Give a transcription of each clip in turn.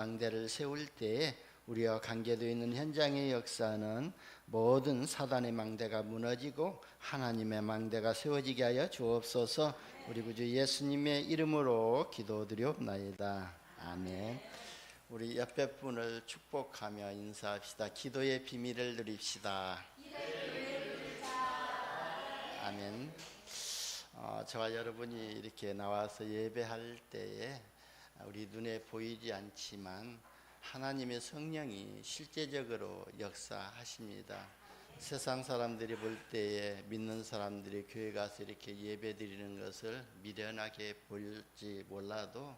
망대를 세울 때에 우리와 관계되어 있는 현장의 역사는 모든 사단의 망대가 무너지고 하나님의 망대가 세워지게 하여 주옵소서. 우리 구주 예수님의 이름으로 기도드리옵나이다. 아멘. 우리 옆에 분을 축복하며 인사합시다. 기도의 비밀을 누립시다. 아멘. 저와 여러분이 이렇게 나와서 예배할 때에 우리 눈에 보이지 않지만 하나님의 성령이 실제적으로 역사하십니다. 세상 사람들이 볼 때에 믿는 사람들이 교회 가서 이렇게 예배 드리는 것을 미련하게 볼지 몰라도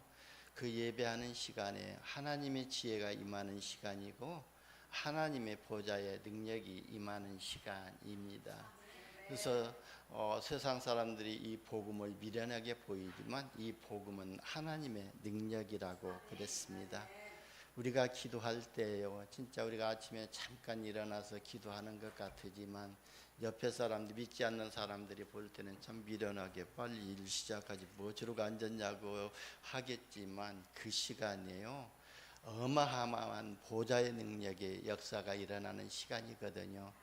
그 예배하는 시간에 하나님의 지혜가 임하는 시간이고 하나님의 보좌의 능력이 임하는 시간입니다. 그래서 세상 사람들이 이 복음을 미련하게 보이지만 이 복음은 하나님의 능력이라고 그랬습니다. 우리가 기도할 때요, 진짜 우리가 아침에 잠깐 일어나서 기도하는 것 같으지만 옆에 사람들, 믿지 않는 사람들이 볼 때는 참 미련하게 빨리 일 시작하지 뭐 저러고 앉았냐고 하겠지만 그 시간에요 어마어마한 보좌의 능력의 역사가 일어나는 시간이거든요.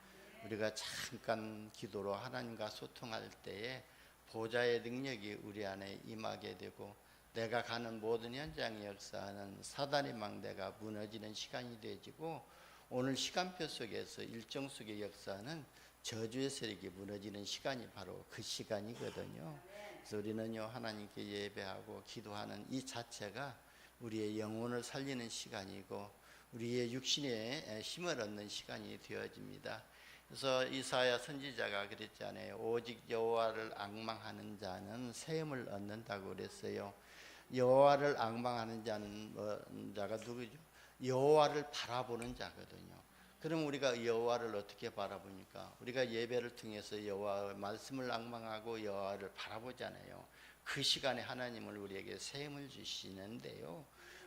우리가 잠깐 기도로 하나님과 소통할 때에 보좌의 능력이 우리 안에 임하게 되고 내가 가는 모든 현장의 역사는 사단의 망대가 무너지는 시간이 되지고 오늘 시간표 속에서 일정 속의 역사는 저주의 세력이 무너지는 시간이 바로 그 시간이거든요. 그래서 우리는요 하나님께 예배하고 기도하는 이 자체가 우리의 영혼을 살리는 시간이고 우리의 육신에 힘을 얻는 시간이 되어집니다. 그래서 이사야 선지자가 그랬잖아요. 오직 여호와를 앙망하는 자는 샘을 얻는다고 그랬어요. 여호와를 앙망하는 자가 누구죠? 여호와를 바라보는 자거든요. 그럼 우리가 여호와를 어떻게 바라보니까? 우리가 예배를 통해서 여호와의 말씀을 앙망하고 여호와를 바라보잖아요. 그 시간에 하나님을 우리에게 샘을 주시는데요.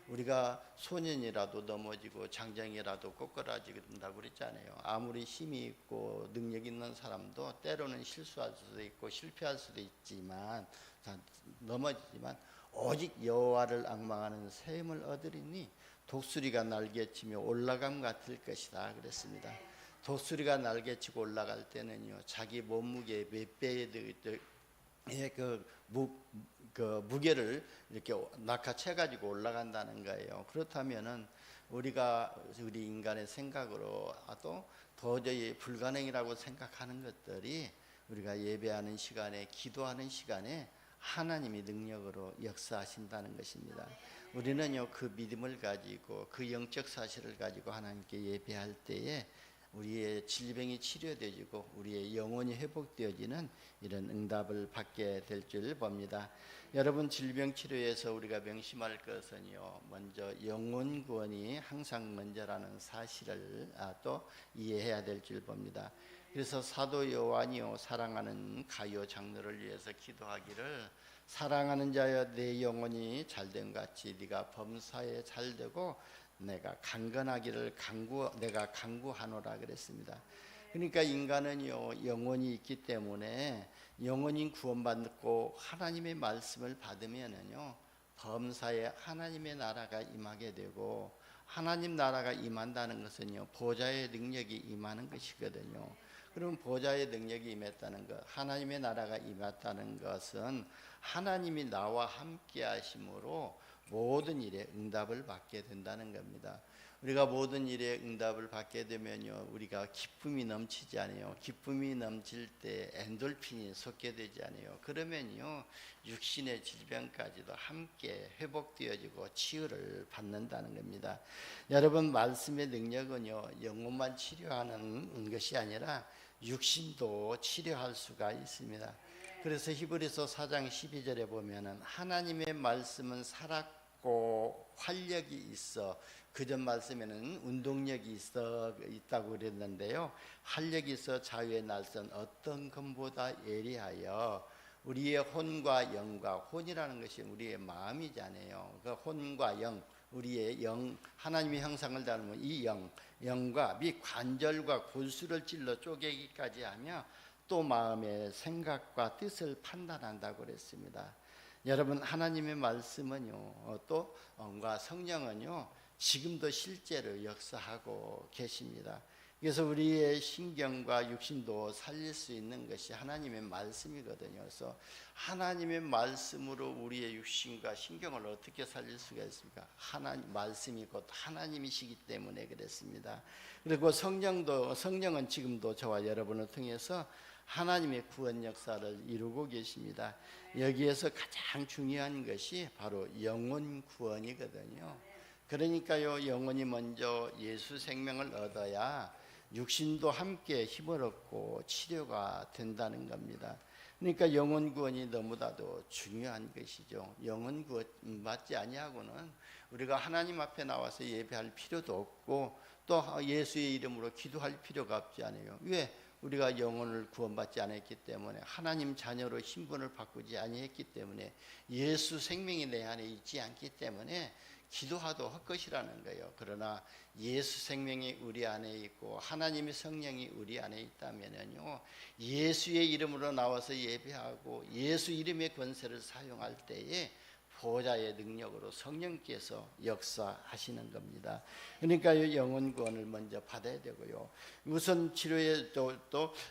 우리가 소년이라도 넘어지고 장정이라도 꼬꾸라진다고 그랬잖아요. 아무리 힘이 있고 능력 있는 사람도 때로는 실수할 수도 있고 실패할 수도 있지만 넘어지지만 오직 여호와를 앙망하는 샘을 얻으리니 독수리가 날개치며 올라감 같을 것이다 그랬습니다. 독수리가 날개치고 올라갈 때는요 자기 몸무게의 몇 배에 그 무게를 이렇게 낚아채 가지고 올라간다는 거예요. 그렇다면은 우리 인간의 생각으로 또 도저히 불가능이라고 생각하는 것들이 우리가 예배하는 시간에 기도하는 시간에 하나님이 능력으로 역사하신다는 것입니다. 우리는요 그 믿음을 가지고 그 영적 사실을 가지고 하나님께 예배할 때에 우리의 질병이 치료되어지고 우리의 영혼이 회복되어지는 이런 응답을 받게 될 줄 봅니다. 여러분 질병 치료에서 우리가 명심할 것은요 먼저 영혼 구원이 항상 먼저라는 사실을 또 이해해야 될 줄 봅니다. 그래서 사도 요한이요 사랑하는 가룟 장로를 위해서 기도하기를 사랑하는 자여 내 영혼이 잘된 같이 네가 범사에 잘되고 내가 강건하기를 내가 강구하노라 그랬습니다. 그러니까 인간은요 영혼이 있기 때문에 영혼이 구원받고 하나님의 말씀을 받으면은요 범사에 하나님의 나라가 임하게 되고 하나님 나라가 임한다는 것은요 보좌의 능력이 임하는 것이거든요. 그럼 보좌의 능력이 임했다는 것, 하나님의 나라가 임했다는 것은 하나님이 나와 함께 하심으로 모든 일에 응답을 받게 된다는 겁니다. 우리가 모든 일에 응답을 받게 되면요 우리가 기쁨이 넘치지 않아요. 기쁨이 넘칠 때 엔돌핀이 솟게 되지 않아요. 그러면요 육신의 질병까지도 함께 회복되어지고 치유를 받는다는 겁니다. 여러분 말씀의 능력은요 영혼만 치료하는 것이 아니라 육신도 치료할 수가 있습니다. 그래서 히브리서 4장 12절에 보면은 하나님의 말씀은 살았고 활력이 있어. 그전 말씀에는 운동력이 있다고 그랬는데요. 활력이 있어 자유의 날선 어떤 것보다 예리하여 우리의 혼과 영과 혼이라는 것이 우리의 마음이잖아요. 그 혼과 영 우리의 영 하나님의 형상을 닮은 이 영과 및 관절과 골수를 찔러 쪼개기까지 하며 또 마음의 생각과 뜻을 판단한다고 그랬습니다. 여러분 하나님의 말씀은요 또 성령은요 지금도 실제로 역사하고 계십니다. 그래서 우리의 신경과 육신도 살릴 수 있는 것이 하나님의 말씀이거든요. 그래서 하나님의 말씀으로 우리의 육신과 신경을 어떻게 살릴 수가 있습니까? 하나님 말씀이 곧 하나님이시기 때문에 그랬습니다. 그리고 성령은 지금도 저와 여러분을 통해서 하나님의 구원 역사를 이루고 계십니다. 여기에서 가장 중요한 것이 바로 영혼 구원이거든요. 그러니까요, 영혼이 먼저 예수 생명을 얻어야 육신도 함께 힘을 얻고 치료가 된다는 겁니다. 그러니까 영혼 구원이 너무나도 중요한 것이죠. 영혼 구원 받지 아니하고는 우리가 하나님 앞에 나와서 예배할 필요도 없고 또 예수의 이름으로 기도할 필요가 없지 않아요. 왜? 우리가 영혼을 구원받지 않았기 때문에, 하나님 자녀로 신분을 바꾸지 아니했기 때문에, 예수 생명이 내 안에 있지 않기 때문에 기도하도 헛것이라는 거예요. 그러나 예수 생명이 우리 안에 있고 하나님의 성령이 우리 안에 있다면요, 예수의 이름으로 나와서 예배하고 예수 이름의 권세를 사용할 때에 보호자의 능력으로 성령께서 역사하시는 겁니다. 그러니까 영혼 구원을 먼저 받아야 되고요. 우선 치료에 또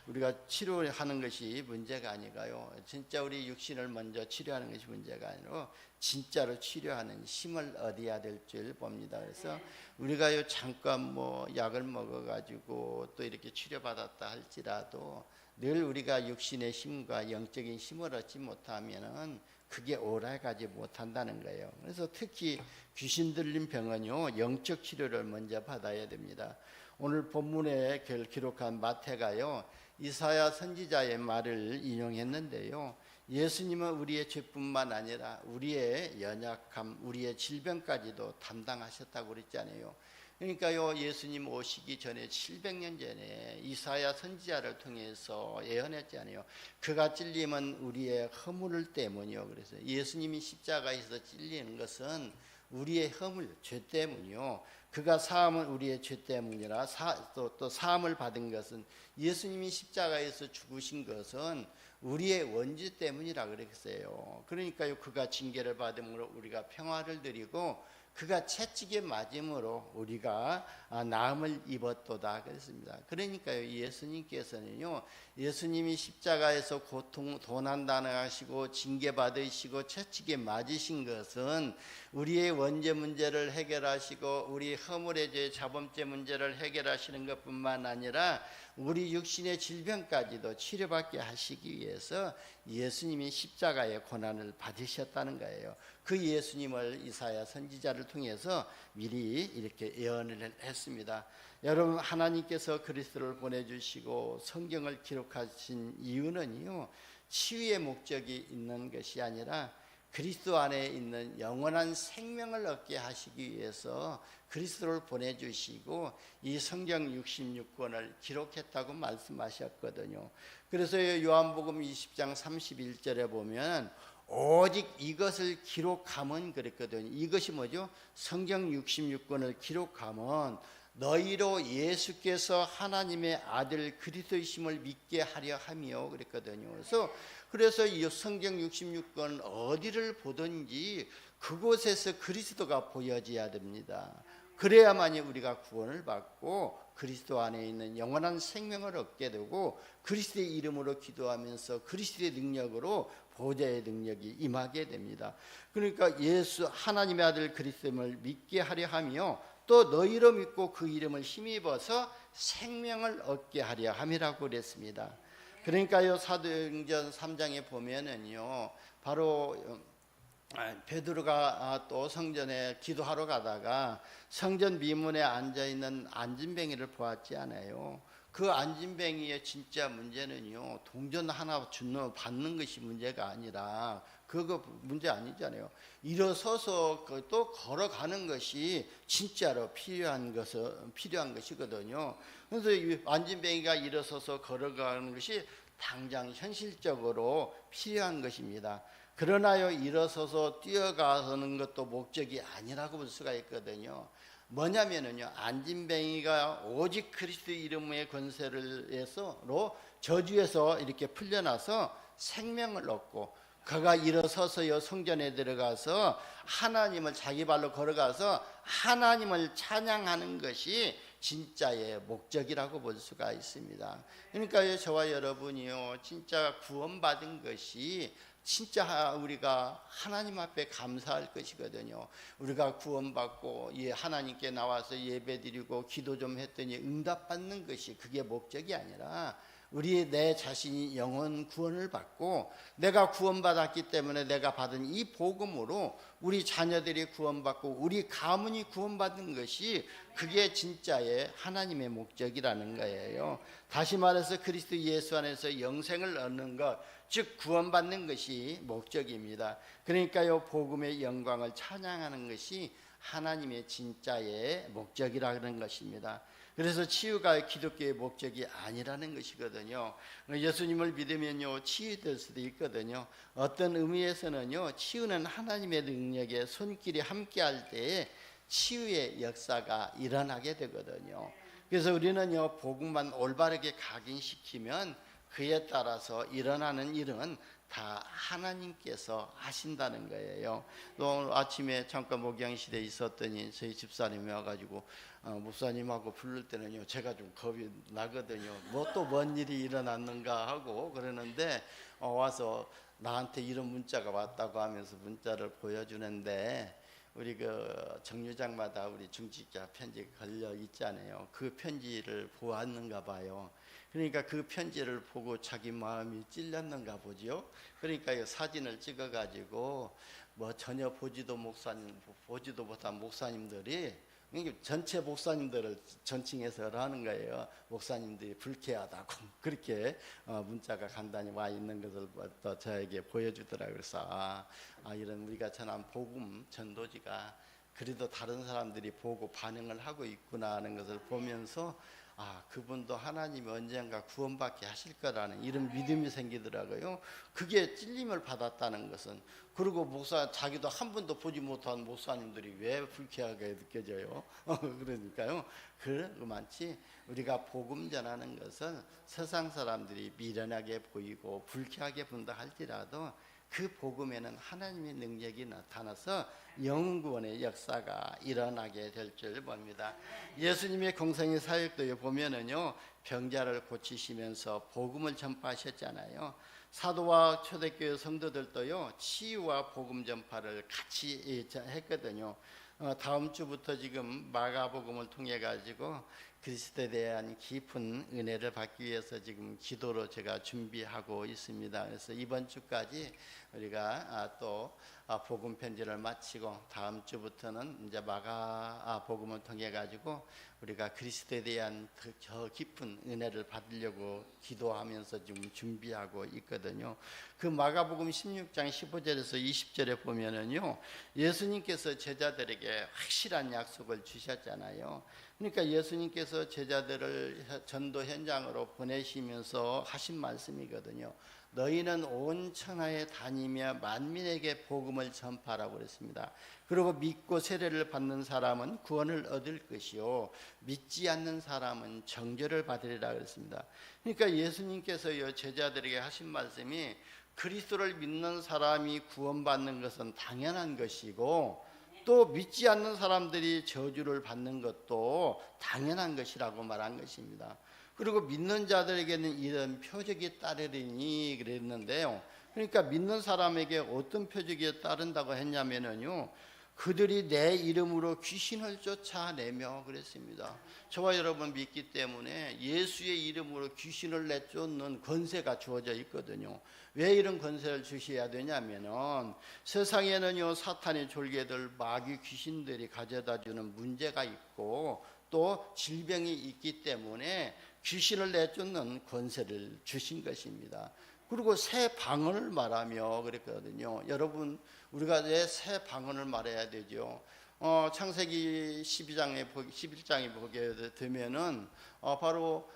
우리가 치료하는 것이 문제가 아니가요. 진짜 우리 육신을 먼저 치료하는 것이 문제가 아니고 진짜로 치료하는 힘을 얻어야 될 줄 봅니다. 그래서 우리가요 잠깐 약을 먹어가지고 또 이렇게 치료받았다 할지라도 늘 우리가 육신의 힘과 영적인 힘을 얻지 못하면은 그게 오래가지 못한다는 거예요. 그래서 특히 귀신 들린 병은요, 영적 치료를 먼저 받아야 됩니다. 오늘 본문에 기록한 마태가요, 이사야 선지자의 말을 인용했는데요, 예수님은 우리의 죄뿐만 아니라 우리의 연약함, 우리의 질병까지도 담당하셨다고 그랬잖아요. 그러니까요, 예수님 오시기 전에 700년 전에 이사야 선지자를 통해서 예언했잖아요. 그가 찔림은 우리의 허물 때문이요. 그래서 예수님이 십자가에서 찔리는 것은 우리의 허물, 죄 때문이요. 그가 사함은 우리의 죄 때문이라 또 사함을 받은 것은, 예수님이 십자가에서 죽으신 것은 우리의 원죄 때문이라 그랬어요. 그러니까요, 그가 징계를 받음으로 우리가 평화를 누리고 그가 채찍에 맞음으로 우리가 나음을 입었도다 그랬습니다. 그러니까요, 예수님께서는요, 예수님이 십자가에서 고난당하시고 징계받으시고 채찍에 맞으신 것은 우리의 원죄 문제를 해결하시고 우리 허물의 죄, 자범죄 문제를 해결하시는 것뿐만 아니라 우리 육신의 질병까지도 치료받게 하시기 위해서 예수님이 십자가의 고난을 받으셨다는 거예요. 그 예수님을 이사야 선지자를 통해서 미리 이렇게 예언을 했습니다. 여러분, 하나님께서 그리스도를 보내주시고 성경을 기록하신 이유는요, 치유의 목적이 있는 것이 아니라 그리스도 안에 있는 영원한 생명을 얻게 하시기 위해서 그리스도를 보내주시고 이 성경 66권을 기록했다고 말씀하셨거든요. 그래서 요한복음 20장 31절에 보면 오직 이것을 기록하면 그랬거든요. 이것이 뭐죠? 성경 66권을 기록하면 너희로 예수께서 하나님의 아들 그리스도이심을 믿게 하려 하며 그랬거든요. 그래서 이 성경 66권 어디를 보든지 그곳에서 그리스도가 보여져야 됩니다. 그래야만이 우리가 구원을 받고 그리스도 안에 있는 영원한 생명을 얻게 되고 그리스도의 이름으로 기도하면서 그리스도의 능력으로 보좌의 능력이 임하게 됩니다. 그러니까 예수 하나님의 아들 그리스도를 믿게 하려 하며 또 너희로 믿고 그 이름을 힘입어서 생명을 얻게 하려 함이라고 그랬습니다. 그러니까요, 사도행전 3장에 보면은요, 바로 베드로가 또 성전에 기도하러 가다가 성전 미문에 앉아있는 안진뱅이를 보았지 않아요. 그 안진뱅이의 진짜 문제는요, 동전 하나 받는 것이 문제가 아니라 그거 문제 아니잖아요. 일어서서 또 걸어가는 것이 진짜로 필요한 것이거든요. 그래서 이 안진뱅이가 일어서서 걸어가는 것이 당장 현실적으로 필요한 것입니다. 그러나요, 일어서서 뛰어가는 것도 목적이 아니라고 볼 수가 있거든요. 뭐냐면은요, 안진뱅이가 오직 그리스도 이름의 권세를 해서로 저주에서 이렇게 풀려나서 생명을 얻고 그가 일어서서요 성전에 들어가서 하나님을 자기 발로 걸어가서 하나님을 찬양하는 것이 진짜의 목적이라고 볼 수가 있습니다. 그러니까 저와 여러분이요 진짜 구원받은 것이 진짜 우리가 하나님 앞에 감사할 것이거든요. 우리가 구원받고 하나님께 나와서 예배드리고 기도 좀 했더니 응답받는 것이 그게 목적이 아니라 내 자신이 영혼 구원을 받고 내가 구원받았기 때문에 내가 받은 이 복음으로 우리 자녀들이 구원받고 우리 가문이 구원받는 것이 그게 진짜의 하나님의 목적이라는 거예요. 다시 말해서 그리스도 예수 안에서 영생을 얻는 것, 즉 구원받는 것이 목적입니다. 그러니까요 복음의 영광을 찬양하는 것이 하나님의 진짜의 목적이라는 것입니다. 그래서 치유가 기독교의 목적이 아니라는 것이거든요. 예수님을 믿으면요 치유될 수도 있거든요. 어떤 의미에서는요 치유는 하나님의 능력에 손길이 함께할 때에 치유의 역사가 일어나게 되거든요. 그래서 우리는요 복음만 올바르게 각인시키면 그에 따라서 일어나는 일은 다 하나님께서 하신다는 거예요. 또 오늘 아침에 잠깐 목양실에 있었더니 저희 집사님이 와가지고 목사님하고 부를 때는요 제가 좀 겁이 나거든요. 뭐 또 뭔 일이 일어났는가 하고 그러는데 와서 나한테 이런 문자가 왔다고 하면서 문자를 보여주는데 우리 그 정류장마다 우리 중직자 편지 걸려 있잖아요. 그 편지를 보았는가 봐요. 그러니까 그 편지를 보고 자기 마음이 찔렸는가 보죠. 그러니까 사진을 찍어가지고 뭐 전혀 보지도 못한 목사님들이 전체 목사님들을 전칭해서 하는 거예요. 목사님들이 불쾌하다고 그렇게 문자가 간단히 와 있는 것을 또 저에게 보여주더라고요. 그래서 이런 우리가 전한 복음 전도지가 그래도 다른 사람들이 보고 반응을 하고 있구나 하는 것을 보면서 그분도 하나님이 언젠가 구원받게 하실 거라는 이런 믿음이 생기더라고요. 그게 찔림을 받았다는 것은, 그리고 자기도 한 번도 보지 못한 목사님들이 왜 불쾌하게 느껴져요? 그러니까요. 그만치 우리가 복음 전하는 것은 세상 사람들이 미련하게 보이고 불쾌하게 본다 할지라도 그 복음에는 하나님의 능력이 나타나서 영구원의 역사가 일어나게 될 줄 봅니다. 예수님의 공생의 사역도 보면은요 병자를 고치시면서 복음을 전파하셨잖아요. 사도와 초대교회 성도들도요 치유와 복음 전파를 같이 했거든요. 다음 주부터 지금 마가복음을 통해 가지고 그리스도에 대한 깊은 은혜를 받기 위해서 지금 기도로 제가 준비하고 있습니다. 그래서 이번 주까지 우리가 또 복음 편지를 마치고 다음 주부터는 이제 마가복음을 통해 가지고 우리가 그리스도에 대한 더 깊은 은혜를 받으려고 기도하면서 지금 준비하고 있거든요. 그 마가복음 16장 15절에서 20절에 보면은요 예수님께서 제자들에게 확실한 약속을 주셨잖아요. 그러니까 예수님께서 제자들을 전도 현장으로 보내시면서 하신 말씀이거든요. 너희는 온 천하에 다니며 만민에게 복음을 전파하라고 그랬습니다. 그리고 믿고 세례를 받는 사람은 구원을 얻을 것이요 믿지 않는 사람은 정죄를 받으리라 그랬습니다. 그러니까 예수님께서 제자들에게 하신 말씀이 그리스도를 믿는 사람이 구원받는 것은 당연한 것이고 또 믿지 않는 사람들이 저주를 받는 것도 당연한 것이라고 말한 것입니다. 그리고 믿는 자들에게는 이런 표적이 따르리니 그랬는데요. 그러니까 믿는 사람에게 어떤 표적이 따른다고 했냐면요 그들이 내 이름으로 귀신을 쫓아내며 그랬습니다. 저와 여러분 믿기 때문에 예수의 이름으로 귀신을 내쫓는 권세가 주어져 있거든요. 왜 이런 권세를 주셔야 되냐면은 세상에는요 사탄의 졸개들 마귀 귀신들이 가져다 주는 문제가 있고 또 질병이 있기 때문에 귀신을 내쫓는 권세를 주신 것입니다. 그리고 새 방언을 말하며 그랬거든요. 여러분 우리가 왜 새 방언을 말해야 되죠? 창세기 11장에 보게 되면은 바로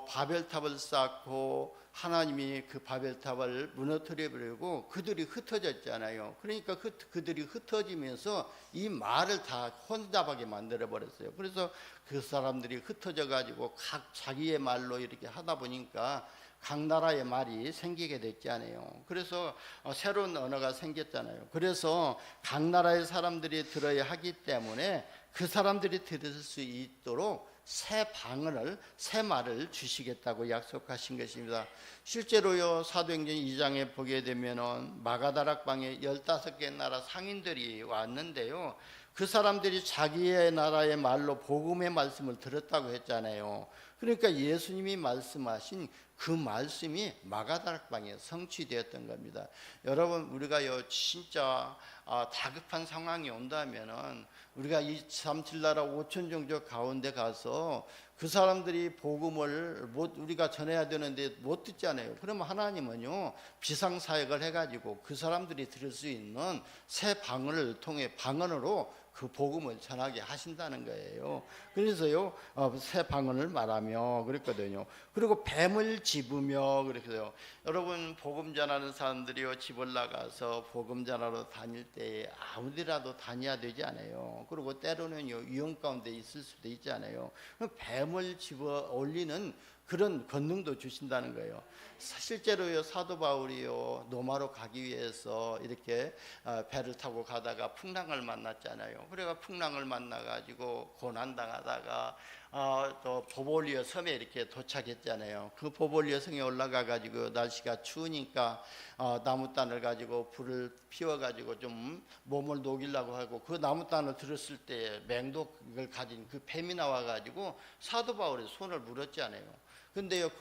바벨탑을 쌓고 하나님이 그 바벨탑을 무너뜨려 버리고 그들이 흩어졌잖아요. 그러니까 그들이 흩어지면서 이 말을 다 혼잡하게 만들어 버렸어요. 그래서 그 사람들이 흩어져 가지고 각 자기의 말로 이렇게 하다 보니까 각 나라의 말이 생기게 됐잖아요. 그래서 새로운 언어가 생겼잖아요. 그래서 각 나라의 사람들이 들어야 하기 때문에 그 사람들이 들을 수 있도록 새 방언을, 새 말을 주시겠다고 약속하신 것입니다. 실제로요, 사도행전 2장에 보게 되면은 마가다락방에 15개 나라 상인들이 왔는데요, 그 사람들이 자기의 나라의 말로 복음의 말씀을 들었다고 했잖아요. 그러니까 예수님이 말씀하신 그 말씀이 마가다락방에 성취되었던 겁니다. 여러분, 우리가요 진짜 다급한 상황이 온다면은 우리가 237 나라 5천 종족 가운데 가서 그 사람들이 복음을 우리가 전해야 되는데 못 듣잖아요. 그러면 하나님은요 비상사역을 해가지고 그 사람들이 들을 수 있는 새 방언을 통해 방언으로 그 복음을 전하게 하신다는 거예요. 그래서요 새 방언을 말하며 그랬거든요. 그리고 뱀을 집으며 그랬어요. 여러분, 복음 전하는 사람들이요 집을 나가서 복음 전하러 다닐 때 아무데라도 다녀야 되지 않아요. 그리고 때로는요 위험 가운데 있을 수도 있잖아요. 뱀을 집어 올리는 그런 권능도 주신다는 거예요. 실제로요 사도 바울이요 로마로 가기 위해서 이렇게 배를 타고 가다가 풍랑을 만났잖아요. 그래가 풍랑을 만나가지고 고난당하다가 또 보볼리오 섬에 이렇게 도착했잖아요. 그 보볼리오 성에 올라가가지고 날씨가 추우니까 나무단을 가지고 불을 피워가지고 좀 몸을 녹이려고 하고 그 나무단을 들었을 때 맹독을 가진 그 뱀이 나와가지고 사도 바울의 손을 물었잖아요. 근데요,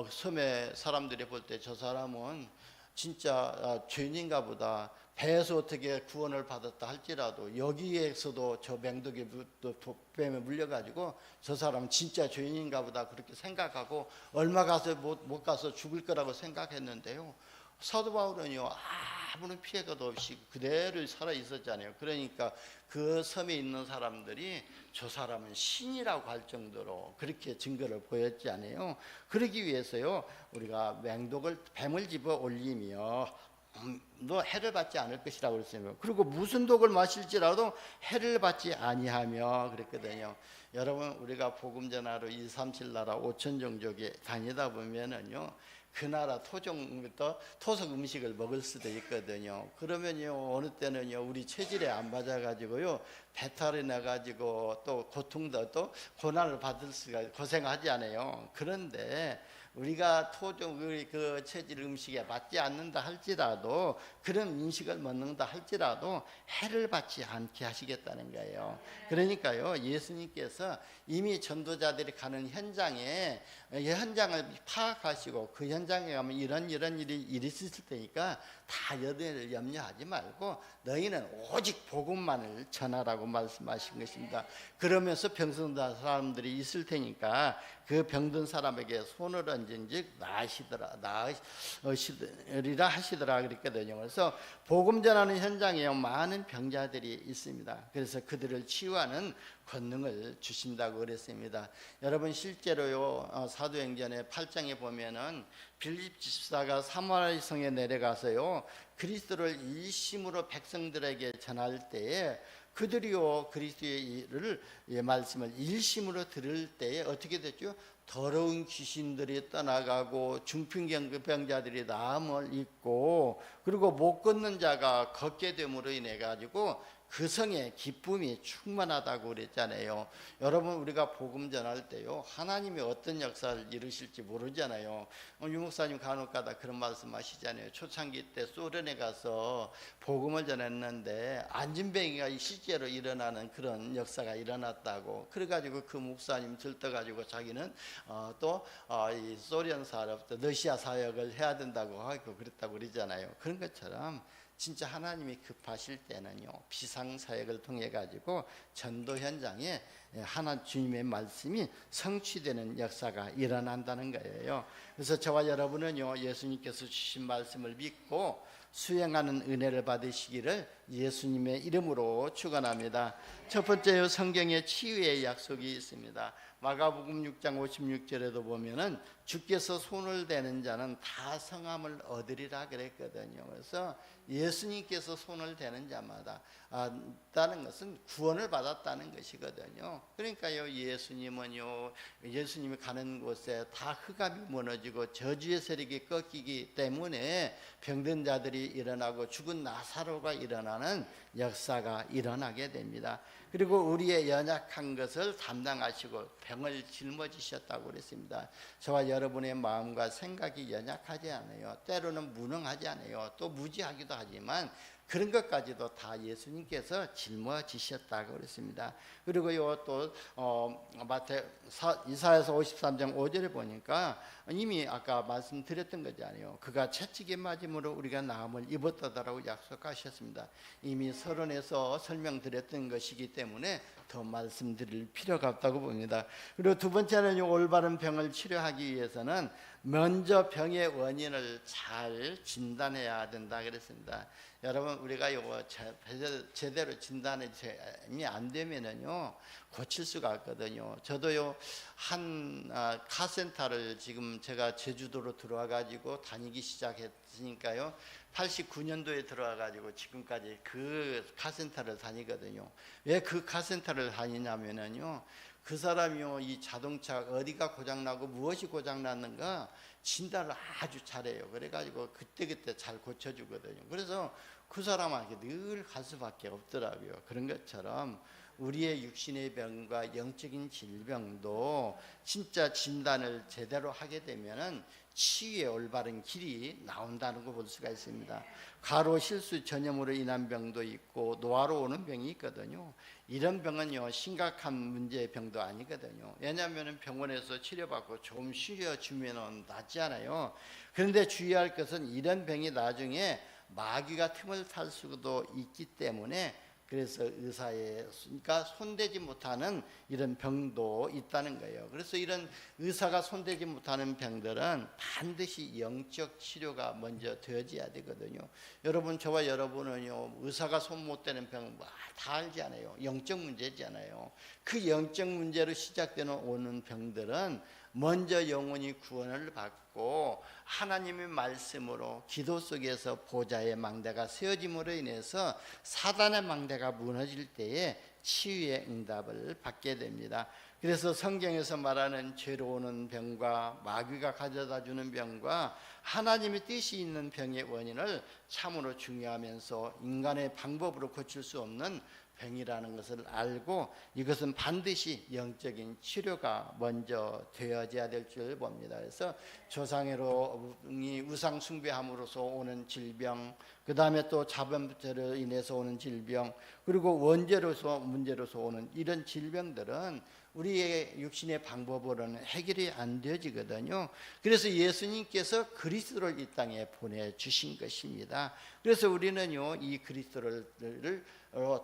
섬에 사람들이 볼 때 저 사람은 진짜 죄인인가 보다. 배에서 어떻게 구원을 받았다 할지라도 여기에서도 저 맹독에 뱀에 물려가지고 저 사람은 진짜 죄인인가 보다 그렇게 생각하고 얼마 가서 못 가서 죽을 거라고 생각했는데요. 사도 바울은요 아무런 피해가도 없이 그대로 살아 있었잖아요. 그러니까 그 섬에 있는 사람들이 저 사람은 신이라고 할 정도로 그렇게 증거를 보였지 않아요. 그러기 위해서요 우리가 뱀을 집어 올리며 너 해를 받지 않을 것이라고 그랬어요. 그리고 무슨 독을 마실지라도 해를 받지 아니하며 그랬거든요. 여러분, 우리가 복음 전하러 237 나라 5천 종족에 다니다 보면은요 그 나라 토속 음식을 먹을 수도 있거든요. 그러면요 어느 때는요 우리 체질에 안 맞아가지고요 배탈이 나가지고 또 고통도 또 고난을 받을 수가 고생하지 않아요. 그런데 우리가 그 체질 음식에 맞지 않는다 할지라도 그런 음식을 먹는다 할지라도 해를 받지 않게 하시겠다는 거예요. 그러니까요 예수님께서 이미 전도자들이 가는 현장을 파악하시고 그 현장에 가면 이런 일이 있을 테니까 다 너희를 염려하지 말고 너희는 오직 복음만을 전하라고 말씀하신 것입니다. 그러면서 병든 사람들이 있을 테니까 그 병든 사람에게 손을 얹은즉 나으시리라 하시더라 그랬거든요. 그래서 복음 전하는 현장에 많은 병자들이 있습니다. 그래서 그들을 치유하는 권능을 주신다고 그랬습니다. 여러분, 실제로요 사도행전의 8장에 보면은 빌립 집사가 사마리 성에 내려가서요 그리스도를 일심으로 백성들에게 전할 때에 그들이요 그리스도의 말씀을 일심으로 들을 때에 어떻게 됐죠? 더러운 귀신들이 떠나가고 중풍병자들이 나음을 입고 그리고 못 걷는 자가 걷게 됨으로 인해 가지고 그 성에 기쁨이 충만하다고 그랬잖아요. 여러분, 우리가 복음 전할 때요 하나님이 어떤 역사를 이루실지 모르잖아요. 유 목사님 간혹가다 그런 말씀 하시잖아요. 초창기 때 소련에 가서 복음을 전했는데 안진뱅이가 실제로 일어나는 그런 역사가 일어났다고. 그래가지고 그 목사님 들떠가지고 자기는 이 소련 사역, 러시아 사역을 해야 된다고 하고 그랬다고 그러잖아요. 그런 것처럼 진짜 하나님이 급하실 때는요 비상사역을 통해 가지고 전도 현장에 주님의 말씀이 성취되는 역사가 일어난다는 거예요. 그래서 저와 여러분은요 예수님께서 주신 말씀을 믿고 수행하는 은혜를 받으시기를 예수님의 이름으로 축원합니다. 첫 번째요, 성경에 치유의 약속이 있습니다. 마가복음 6장 56절에도 보면은 주께서 손을 대는 자는 다 성함을 얻으리라 그랬거든요. 그래서 예수님께서 손을 대는 자마다 다는 것은 구원을 받았다는 것이거든요. 그러니까요, 예수님이 가는 곳에 다 흑암이 무너지고 저주의 세력이 꺾이기 때문에 병든 자들이 일어나고 죽은 나사로가 일어나는 역사가 일어나게 됩니다. 그리고 우리의 연약한 것을 담당하시고 병을 짊어지셨다고 그랬습니다. 저와 여러분의 마음과 생각이 연약하지 않아요. 때로는 무능하지 않아요. 또 무지하기도 하지만 그런 것까지도 다 예수님께서 짊어지셨다고 그랬습니다. 그리고요, 또 이사야서 53장 5절에 보니까 이미 아까 말씀드렸던 거잖아요. 그가 채찍에 맞음으로 우리가 나음을 입었다라고 약속하셨습니다. 이미 서론에서 설명드렸던 것이기 때문에 더 말씀드릴 필요가 없다고 봅니다. 그리고 두 번째는 올바른 병을 치료하기 위해서는 먼저 병의 원인을 잘 진단해야 된다 그랬습니다. 여러분, 우리가 이거 제대로 진단이 안 되면은요, 고칠 수가 없거든요. 저도요, 한 카센터를 지금 제가 제주도로 들어와 가지고 다니기 시작했으니까요, 89년도에 들어와 가지고 지금까지 그 카센터를 다니거든요. 왜 그 카센터를 다니냐면은요, 그 사람이요, 이 자동차 어디가 고장나고 무엇이 고장났는가 진단을 아주 잘해요. 그래가지고 그때그때 잘 고쳐주거든요. 그래서 그 사람한테 늘 갈 수밖에 없더라고요. 그런 것처럼 우리의 육신의 병과 영적인 질병도 진짜 진단을 제대로 하게 되면은 치유의 올바른 길이 나온다는 거 볼 수가 있습니다. 과로 실수 전염으로 인한 병도 있고 노화로 오는 병이 있거든요. 이런 병은요, 심각한 문제의 병도 아니거든요. 왜냐하면 병원에서 치료받고 좀 쉬어주면 낫지 않아요. 그런데 주의할 것은 이런 병이 나중에 마귀가 틈을 탈 수도 있기 때문에, 그래서 의사가 손대지 못하는 이런 병도 있다는 거예요. 그래서 이런 의사가 손대지 못하는 병들은 반드시 영적 치료가 먼저 되어져야 되거든요. 여러분, 저와 여러분은요, 의사가 손 못 대는 병 다 알지 않아요. 영적 문제잖아요. 그 영적 문제로 시작되는 오는 병들은 먼저 영혼이 구원을 받고 하나님의 말씀으로 기도 속에서 보좌의 망대가 세워짐으로 인해서 사단의 망대가 무너질 때에 치유의 응답을 받게 됩니다. 그래서 성경에서 말하는 죄로 오는 병과 마귀가 가져다 주는 병과 하나님의 뜻이 있는 병의 원인을 참으로 중요하면서 인간의 방법으로 고칠 수 없는 병이라는 것을 알고 이것은 반드시 영적인 치료가 먼저 되어져야 될 줄 봅니다. 그래서 조상으로 우상 숭배함으로써 오는 질병, 그 다음에 또 자범죄로 인해서 오는 질병, 그리고 문제로서 오는 이런 질병들은 우리의 육신의 방법으로는 해결이 안 되어지거든요. 그래서 예수님께서 그리스도를 이 땅에 보내주신 것입니다. 그래서 우리는요, 이 그리스도를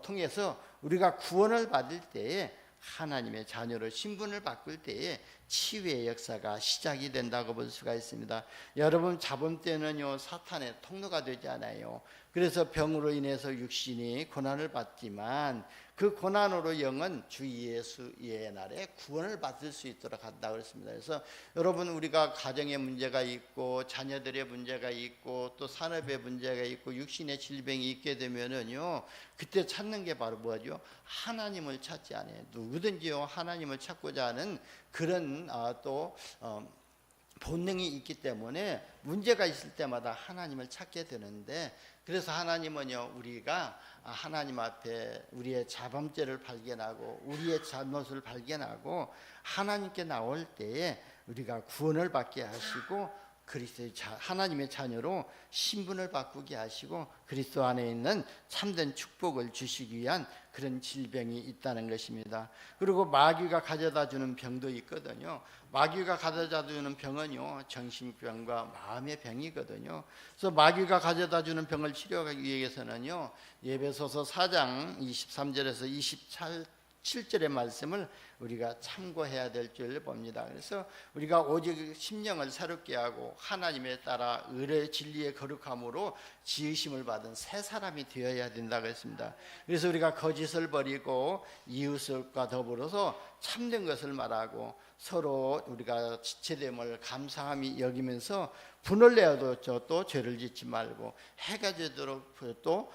통해서 우리가 구원을 받을 때에 하나님의 자녀로 신분을 바꿀 때에 치유의 역사가 시작이 된다고 볼 수가 있습니다. 여러분, 자범 때는요, 사탄의 통로가 되지 않아요. 그래서 병으로 인해서 육신이 고난을 받지만 그 고난으로 영은 주 예수의 날에 구원을 받을 수 있도록 한다고 그랬습니다. 그래서 여러분, 우리가 가정에 문제가 있고 자녀들의 문제가 있고 또 산업의 문제가 있고 육신의 질병이 있게 되면은요, 그때 찾는 게 바로 뭐죠? 하나님을 찾지 않아요. 누구든지요, 하나님을 찾고자 하는 그런 본능이 있기 때문에 문제가 있을 때마다 하나님을 찾게 되는데, 그래서 하나님은요, 우리가 하나님 앞에 우리의 자범죄를 발견하고 우리의 잘못을 발견하고 하나님께 나올 때에 우리가 구원을 받게 하시고 그리스도의 하나님의 자녀로 신분을 바꾸게 하시고 그리스도 안에 있는 참된 축복을 주시기 위한 그런 질병이 있다는 것입니다. 그리고 마귀가 가져다 주는 병도 있거든요. 마귀가 가져다 주는 병은요, 정신병과 마음의 병이거든요. 그래서 마귀가 가져다 주는 병을 치료하기 위해서는요, 에베소서 4장 23절에서 17절의 말씀을 우리가 참고해야 될 줄 봅니다. 그래서 우리가 오직 심령을 새롭게 하고 하나님에 따라 의의 진리의 거룩함으로 지으심을 받은 새 사람이 되어야 된다고 했습니다. 그래서 우리가 거짓을 버리고 이웃과 더불어서 참된 것을 말하고 서로 우리가 지체됨을 감사함이 여기면서 분을 내어도 또 죄를 짓지 말고 해가 지도록 또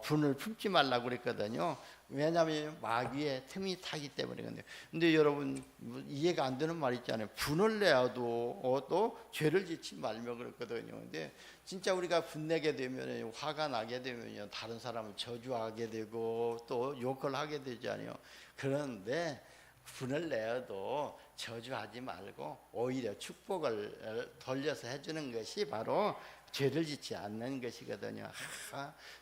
분을 품지 말라고 그랬거든요. 왜냐하면 마귀의 틈이 타기 때문이거든요. 근데 여러분 이해가 안 되는 말 있잖아요. 분을 내어도 또 죄를 짓지 말며 그랬거든요. 근데 진짜 우리가 분내게 되면 화가 나게 되면 다른 사람을 저주하게 되고 또 욕을 하게 되잖아요. 그런데 분을 내어도 저주하지 말고 오히려 축복을 돌려서 해주는 것이 바로 죄를 짓지 않는 것이거든요.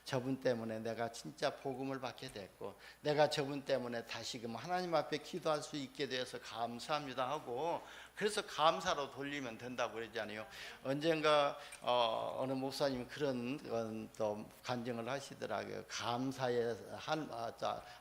저분 때문에 내가 진짜 복음을 받게 됐고 내가 저분 때문에 다시금 하나님 앞에 기도할 수 있게 되어서 감사합니다 하고 그래서 감사로 돌리면 된다고 그러잖아요. 언젠가 어느 목사님이 그런 또 간증을 하시더라고요. 감사의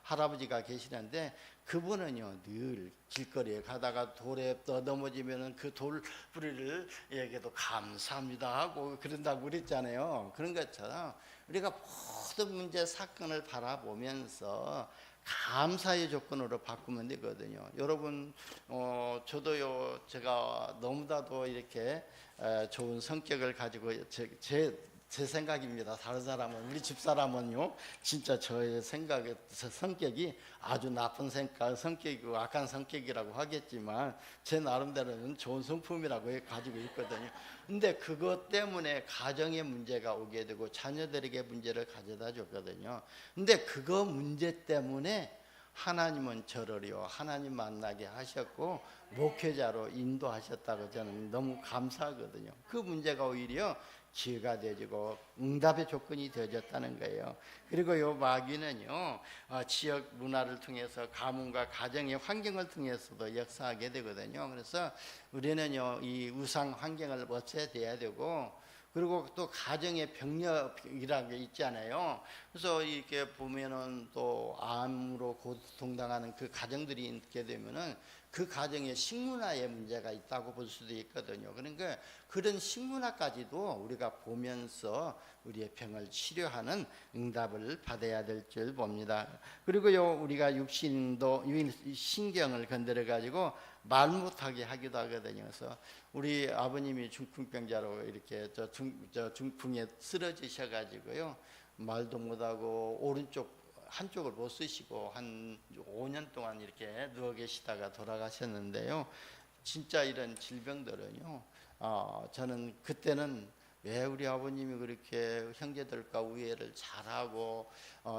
할아버지가 계시는데 그분은요 늘 길거리에 가다가 돌에 넘어지면은 그 돌부리를 얘기해도 감사합니다 하고 그런다고 그랬잖아요. 그런 것처럼 우리가 모든 문제 사건을 바라보면서 감사의 조건으로 바꾸면 되거든요. 여러분 저도요 제가 너무나도 이렇게 좋은 성격을 가지고 제 생각입니다. 다른 사람은 우리 집사람은요 진짜 저의 생각에 성격이 아주 나쁜 성격이고 악한 성격이라고 하겠지만 제 나름대로는 좋은 성품이라고 가지고 있거든요. 근데 그것 때문에 가정에 문제가 오게 되고 자녀들에게 문제를 가져다 줬거든요. 근데 그거 문제 때문에 하나님은 저를요 하나님 만나게 하셨고 목회자로 인도하셨다고 저는 너무 감사하거든요. 그 문제가 오히려 기회가 되어지고 응답의 조건이 되어졌다는 거예요. 그리고 요 마귀는요 지역 문화를 통해서 가문과 가정의 환경을 통해서도 역사하게 되거든요. 그래서 우리는요 이 우상 환경을 없애야 되고 그리고 또 가정의 병력이라는 게 있잖아요. 그래서 이렇게 보면은 또 암으로 고통당하는 그 가정들이 있게 되면은 그 가정에 식문화의 문제가 있다고 볼 수도 있거든요. 그러니까 그런 식문화까지도 우리가 보면서 우리의 병을 치료하는 응답을 받아야 될 줄 봅니다. 그리고요 우리가 육신도 신경을 건드려 가지고 말 못하게 하기도 하거든요. 그래서 우리 아버님이 중풍병자로 이렇게 중풍에 쓰러지셔 가지고요 말도 못하고 오른쪽 한쪽을 못 쓰시고 한 5년 동안 이렇게 누워 계시다가 돌아가셨는데요. 진짜 이런 질병들은요 저는 그때는 왜 우리 아버님이 그렇게 형제들과 우애를 잘하고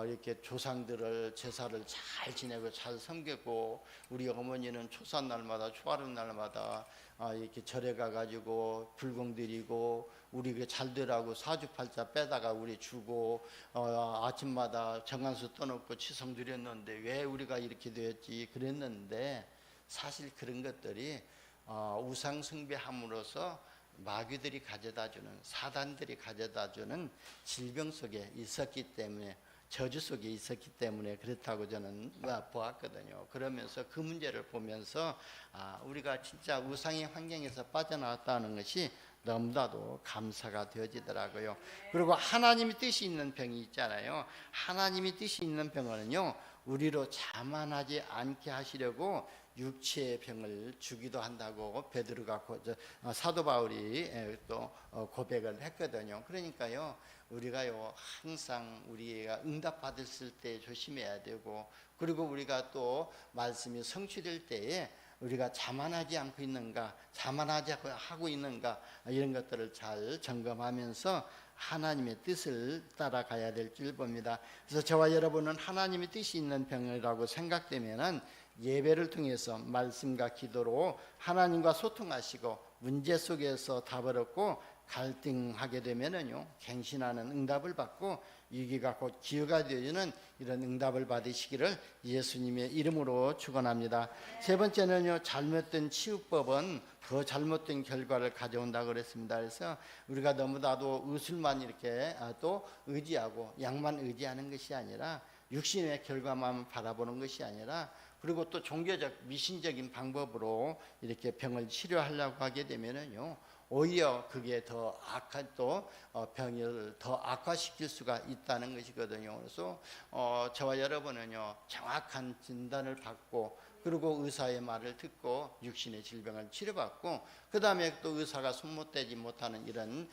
이렇게 조상들을 제사를 잘 지내고 잘 섬겼고 우리 어머니는 초산날마다 초하룻 날마다 이렇게 절에 가가지고 불공 드리고 우리 잘 되라고 사주팔자 빼다가 우리 주고 아침마다 정한수 떠놓고 치성 드렸는데 왜 우리가 이렇게 되었지 그랬는데 사실 그런 것들이 우상 숭배함으로써 마귀들이 가져다주는 사단들이 가져다주는 질병 속에 있었기 때문에 저주 속에 있었기 때문에 그렇다고 저는 보았거든요. 그러면서 그 문제를 보면서 우리가 진짜 우상의 환경에서 빠져나왔다는 것이 너무나도 감사가 되어지더라고요. 그리고 하나님의 뜻이 있는 병이 있잖아요. 하나님의 뜻이 있는 병은요 우리로 자만하지 않게 하시려고 육체의 병을 주기도 한다고 베드로가 사도 바울이 또 고백을 했거든요. 그러니까요 우리가요 항상 우리가 응답받았을 때 조심해야 되고 그리고 우리가 또 말씀이 성취될 때에 우리가 자만하지 않고 있는가 자만하지 하고 있는가 이런 것들을 잘 점검하면서 하나님의 뜻을 따라가야 될 줄 봅니다. 그래서 저와 여러분은 하나님의 뜻이 있는 병이라고 생각되면은 예배를 통해서 말씀과 기도로 하나님과 소통하시고 문제 속에서 답을 얻고 갈등하게 되면은요 갱신하는 응답을 받고 위기가 곧 기회가 되어지는 이런 응답을 받으시기를 예수님의 이름으로 축원합니다. 세 번째는요 잘못된 치유법은 더 잘못된 결과를 가져온다고 그랬습니다. 그래서 우리가 너무나도 의술만 이렇게 또 의지하고 약만 의지하는 것이 아니라 육신의 결과만 바라보는 것이 아니라, 그리고 또 종교적 미신적인 방법으로 이렇게 병을 치료하려고 하게 되면은요, 오히려 그게 더 악한 또 병을 더 악화시킬 수가 있다는 것이거든요. 그래서 저와 여러분은요, 정확한 진단을 받고, 그리고 의사의 말을 듣고 육신의 질병을 치료받고, 그 다음에 또 의사가 손못대지 못하는 이런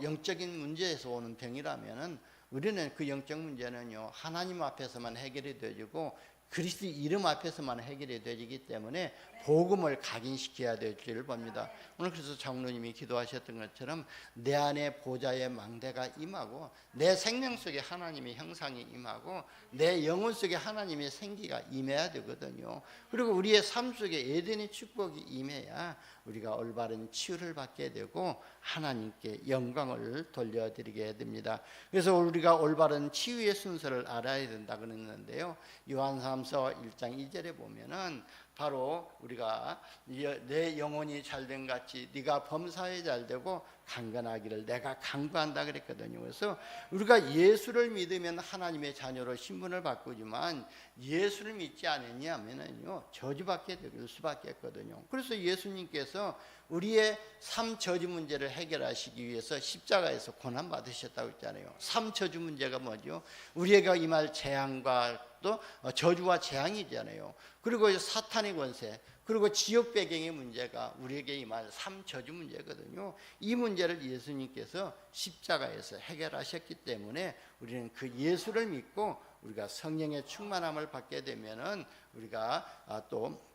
영적인 문제에서 오는 병이라면은, 우리는 그 영적 문제는요, 하나님 앞에서만 해결이 되어지고 그리스도 이름 앞에서만 해결이 되기 때문에 복음을 각인시켜야 될 줄을 봅니다. 오늘 그래서 장로님이 기도하셨던 것처럼 내 안에 보좌의 망대가 임하고, 내 생명 속에 하나님의 형상이 임하고, 내 영혼 속에 하나님의 생기가 임해야 되거든요. 그리고 우리의 삶 속에 에덴의 축복이 임해야 우리가 올바른 치유를 받게 되고 하나님께 영광을 돌려드리게 됩니다. 그래서 우리가 올바른 치유의 순서를 알아야 된다 그랬는데요, 요한사서 1장 2절에 보면은 바로 우리가 내 영혼이 잘된 같이 네가 범사에 잘되고 강건하기를 내가 강구한다 그랬거든요. 그래서 우리가 예수를 믿으면 하나님의 자녀로 신분을 바꾸지만, 예수를 믿지 않느냐면요, 저주받게 될 수밖에 없거든요. 그래서 예수님께서 우리의 삶 저주 문제를 해결하시기 위해서 십자가에서 고난 받으셨다고 했잖아요. 삶 저주 문제가 뭐죠? 우리에게 임할 재앙과 또 저주와 재앙이잖아요. 그리고 사탄의 권세, 그리고 지역 배경의 문제가 우리에게 임할 삶 저주 문제거든요. 이 문제를 예수님께서 십자가에서 해결하셨기 때문에 우리는 그 예수를 믿고 우리가 성령의 충만함을 받게 되면은 우리가 또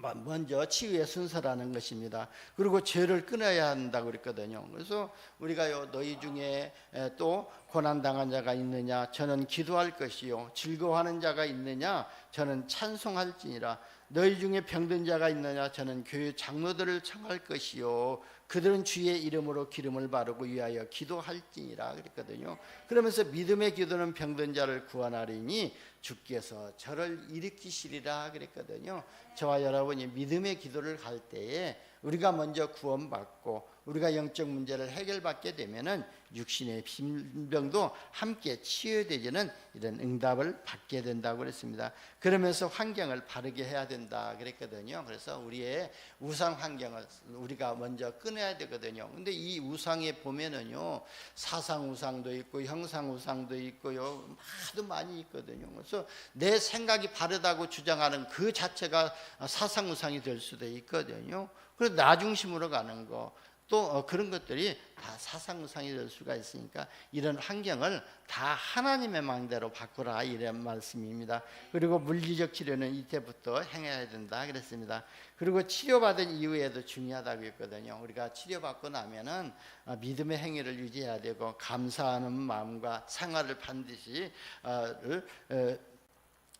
먼저 치유의 순서라는 것입니다. 그리고 죄를 끊어야 한다고 그랬거든요. 그래서 우리가요, 너희 중에 또 고난당한 자가 있느냐? 저는 기도할 것이요. 즐거워하는 자가 있느냐? 저는 찬송할지니라. 너희 중에 병든 자가 있느냐? 저는 교회 장로들을 청할 것이요. 그들은 주의 이름으로 기름을 바르고 위하여 기도할지니라 그랬거든요. 그러면서 믿음의 기도는 병든 자를 구원하리니 주께서 저를 일으키시리라 그랬거든요. 저와 여러분이 믿음의 기도를 할 때에 우리가 먼저 구원받고 우리가 영적 문제를 해결받게 되면은 육신의 빈병도 함께 치유되지는 이런 응답을 받게 된다고 그랬습니다. 그러면서 환경을 바르게 해야 된다 그랬거든요. 그래서 우리의 우상 환경을 우리가 먼저 끊어야 되거든요. 근데 이 우상에 보면은요, 사상 우상도 있고 형상 우상도 있고요, 아주 많이 있거든요. 그래서 내 생각이 바르다고 주장하는 그 자체가 사상 우상이 될 수도 있거든요. 그래서 나 중심으로 가는 거, 또 그런 것들이 다 사상우상이 될 수가 있으니까 이런 환경을 다 하나님의 망대로 바꾸라, 이런 말씀입니다. 그리고 물리적 치료는 이때부터 행해야 된다 그랬습니다. 그리고 치료받은 이후에도 중요하다고 했거든요. 우리가 치료받고 나면은 믿음의 행위를 유지해야 되고, 감사하는 마음과 생활을 반드시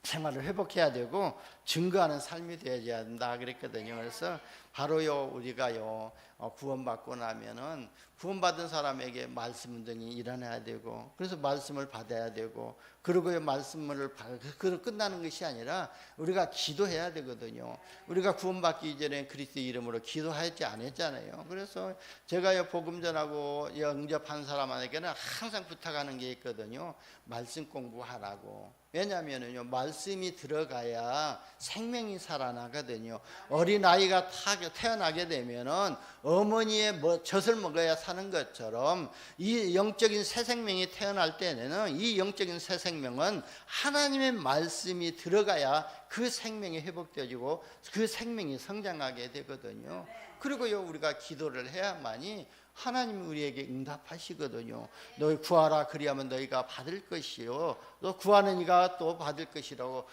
생활을 회복해야 되고 증거하는 삶이 되어야 한다 그랬거든요. 그래서 바로요, 우리가요 구원받고 나면은 구원받은 사람에게 말씀 운동이 일어나야 되고, 그래서 말씀을 받아야 되고, 그리고요 말씀을 끝나는 것이 아니라 우리가 기도해야 되거든요. 우리가 구원받기 전에 그리스도 이름으로 기도하지 않았잖아요. 그래서 제가요 복음 전하고 영접한 사람에게는 항상 부탁하는 게 있거든요. 말씀 공부하라고. 왜냐하면요, 말씀이 들어가야 생명이 살아나거든요. 어린아이가 태어나게 되면은 어머니의 젖을 먹어야 사는 것처럼, 이 영적인 새 생명이 태어날 때는 이 영적인 새 생명은 하나님의 말씀이 들어가야 그 생명이 회복되어지고 그 생명이 성장하게 되거든요. 그리고요, 우리가 기도를 해야만이 하나님이 우리에게 응답하시거든요. 너희 구하라 그리하면 너희가 받을 것이요, 너 구하는 이가 또 받을 것이라고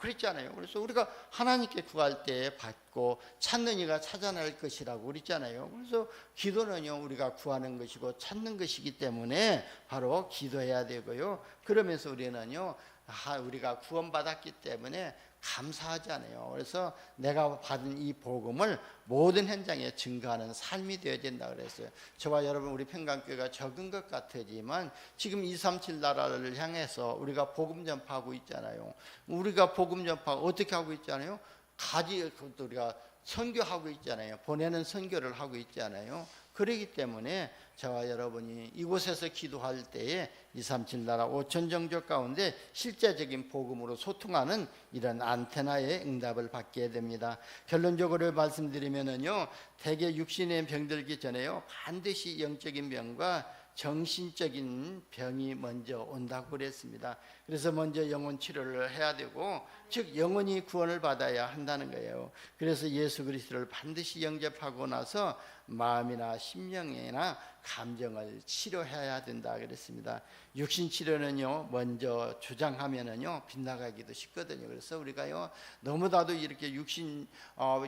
그랬잖아요. 그래서 우리가 하나님께 구할 때 받고 찾는 이가 찾아낼 것이라고 그랬잖아요. 그래서 기도는요, 우리가 구하는 것이고 찾는 것이기 때문에 바로 기도해야 되고요. 그러면서 우리는요, 우리가 구원받았기 때문에 감사하잖아요. 그래서 내가 받은 이 복음을 모든 현장에 증거하는 삶이 되어야 된다 그랬어요. 저와 여러분, 우리 평강교회가 적은 것 같지만 지금 237 나라를 향해서 우리가 복음 전파하고 있잖아요. 우리가 복음 전파 어떻게 하고 있잖아요. 우리가 선교하고 있잖아요. 보내는 선교를 하고 있잖아요. 그렇기 때문에 저와 여러분이 이곳에서 기도할 때에 237 나라 5천 종족 가운데 실제적인 복음으로 소통하는 이런 안테나의 응답을 받게 됩니다. 결론적으로 말씀드리면은요, 대개 육신의 병들기 전에요, 반드시 영적인 병과 정신적인 병이 먼저 온다고 그랬습니다. 그래서 먼저 영혼 치료를 해야 되고, 즉 영혼이 구원을 받아야 한다는 거예요. 그래서 예수 그리스도를 반드시 영접하고 나서 마음이나 심령이나 감정을 치료해야 된다 그랬습니다. 육신 치료는요, 먼저 주장하면은요 빗나가기도 쉽거든요. 그래서 우리가요, 너무나도 이렇게 육신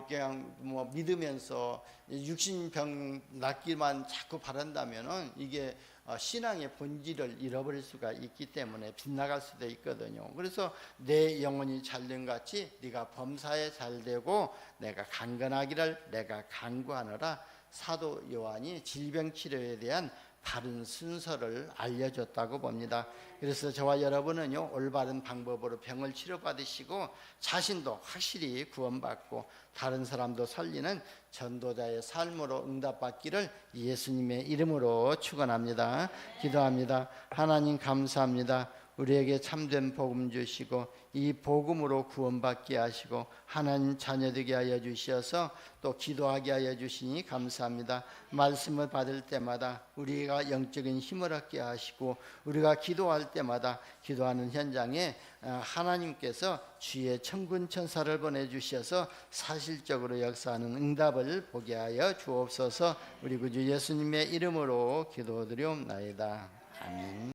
그냥 뭐 믿으면서 육신병 낫기만 자꾸 바란다면은 이게 신앙의 본질을 잃어버릴 수가 있기 때문에 빗나갈 수도 있거든요. 그래서 내 영혼이 잘된 같이 네가 범사에 잘되고 내가 강건하기를 내가 간구하노라. 사도 요한이 질병 치료에 대한 바른 순서를 알려줬다고 봅니다. 그래서 저와 여러분은요, 올바른 방법으로 병을 치료받으시고 자신도 확실히 구원받고 다른 사람도 살리는 전도자의 삶으로 응답받기를 예수님의 이름으로 축원합니다. 기도합니다. 하나님 감사합니다. 우리에게 참된 복음 주시고 이 복음으로 구원받게 하시고 하나님 자녀되게 하여 주셔서 또 기도하게 하여 주시니 감사합니다. 말씀을 받을 때마다 우리가 영적인 힘을 얻게 하시고 우리가 기도할 때마다 기도하는 현장에 하나님께서 주의 천군 천사를 보내주셔서 사실적으로 역사하는 응답을 보게 하여 주옵소서. 우리 구주 예수님의 이름으로 기도드리옵나이다. 아멘.